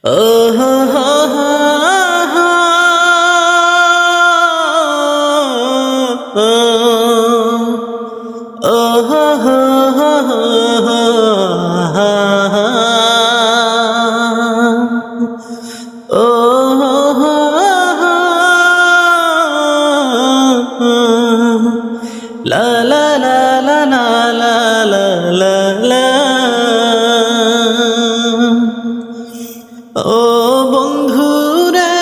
ও হো হো হো হো, ও হো হো হো হো, ও হো হো হো, লা লা লা লা লা লা লা লা। ও বন্ধুরে,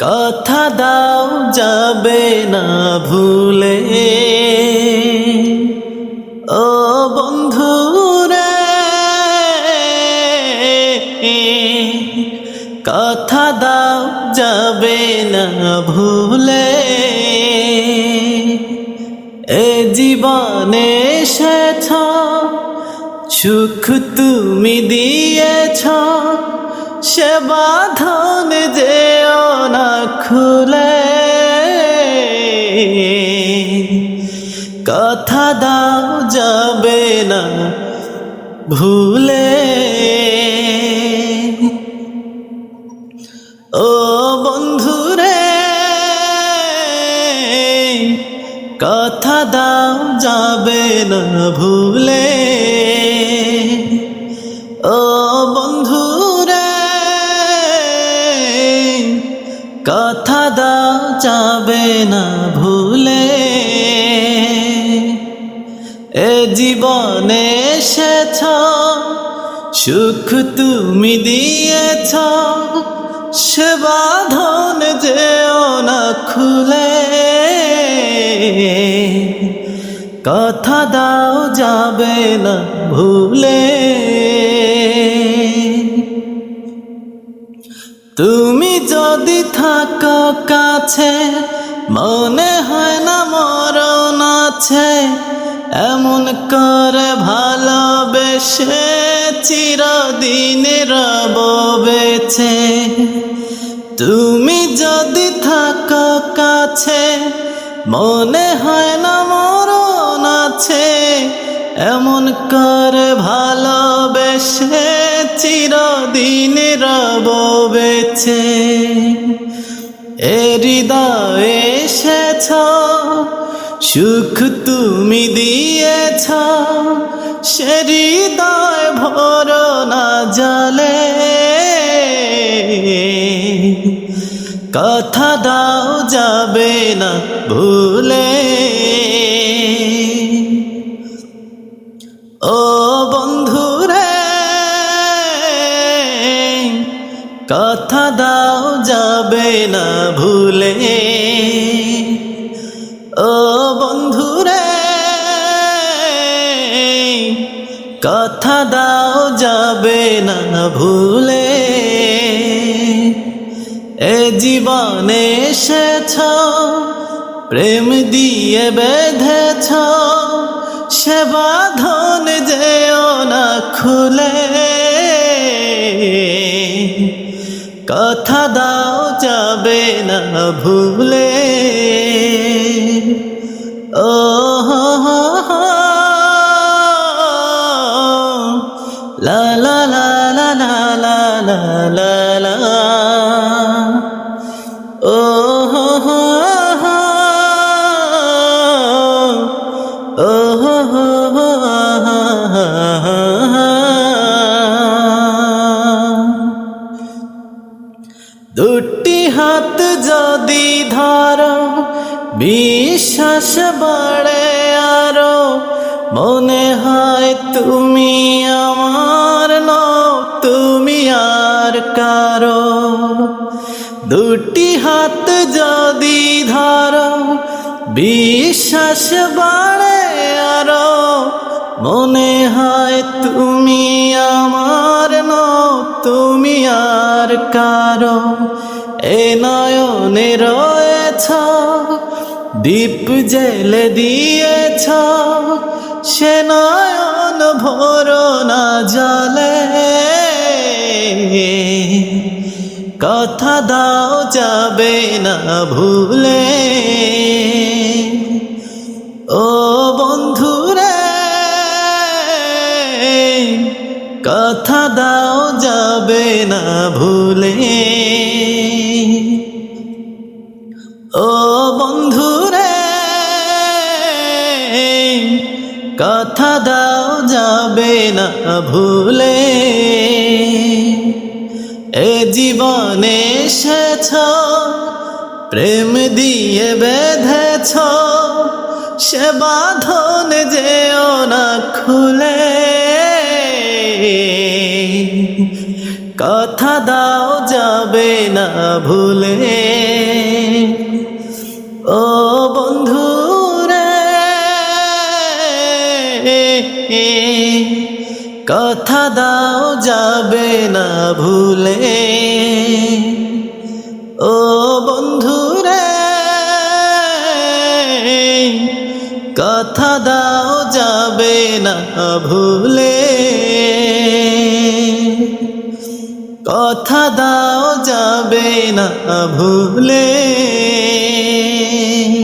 কথা দাও যাবে না ভুলে। ও বন্ধুরে, কথা দাও যাবে না ভুলে। এ জীবনে এসেছ, সুখ তুমি দিয়েছ, সে বাঁধন যেও না খুলে। কথা দাও যাবে না ভুলে। ও বন্ধুরে, কথা দাও যাবে না ভুলে। ও বন্ধুরে, কথা দাও যাবে না ভুলে। এ জীবনে এসেছ, সুখ তুমি দিয়েছ, সে বাঁধন যেও না খুলে। কথা দাও যাবে না ভুলে। তুমি যদি থাকো কাছে, মনে হয় না মরণ আছে। এমন করে ভালোবেসে চিরদিন রব বেঁচে। তুমি যদি থাকো কাছে, মনে হয় না মরণ আছে। এমন করে ভালোবেসে চিরদিন রব বেঁচে। এ হৃদয়ে এসেছ, সুখ তুমি দিয়েছ, সে হৃদয় ভরো না জলে। কথা দাও যাবে না ভুলে। ও বন্ধুরে, কথা দাও যাবে না ভুলে। ও বন্ধুরে, কথা দাও যাবে না ভুলে। এ জীবনে এসেছ, প্রেম দিয়ে বেঁধেছ, সে বাঁধন যেও না খুলে। কথা দাও যাবে না ভুলে। ও হো হো হো, লা লা লা লা লা লা লা লা, ও হো হো হো, ও হো হো হো। দুটি হাত যদি ধরো, বিশ্বাস বাড়ে আরো। মনে হয় তুমি আমার নও, তুমি আর কারো। দুটি হাত যদি ধরো, বিশ্বাস বাড়ে আরো। মনে হয় তুমি আমার নও, তুমি আর কারো। এ নয়নে রয়েছ, দীপ জেলে দিয়েছ, সে নয়ন ভরো না জলে। কথা দাও যাবে না ভুলে। ও বন্ধুরে, কথা দাও যাবে না ভুলে। ও বন্ধুরে কথা দাও যাবে না ভুলে। এ জীবনে এসেছ প্রেম দিয়ে বেঁধেছ, সে বাঁধন যেও না খুলে। কথা দাও যাবে না ভুলে। ও বন্ধুরে কথা দাও যাবে না ভুলে। ও বন্ধুরে কথা দাও যাবে না ভুলে। কথা দাও যাবে না ভুলে।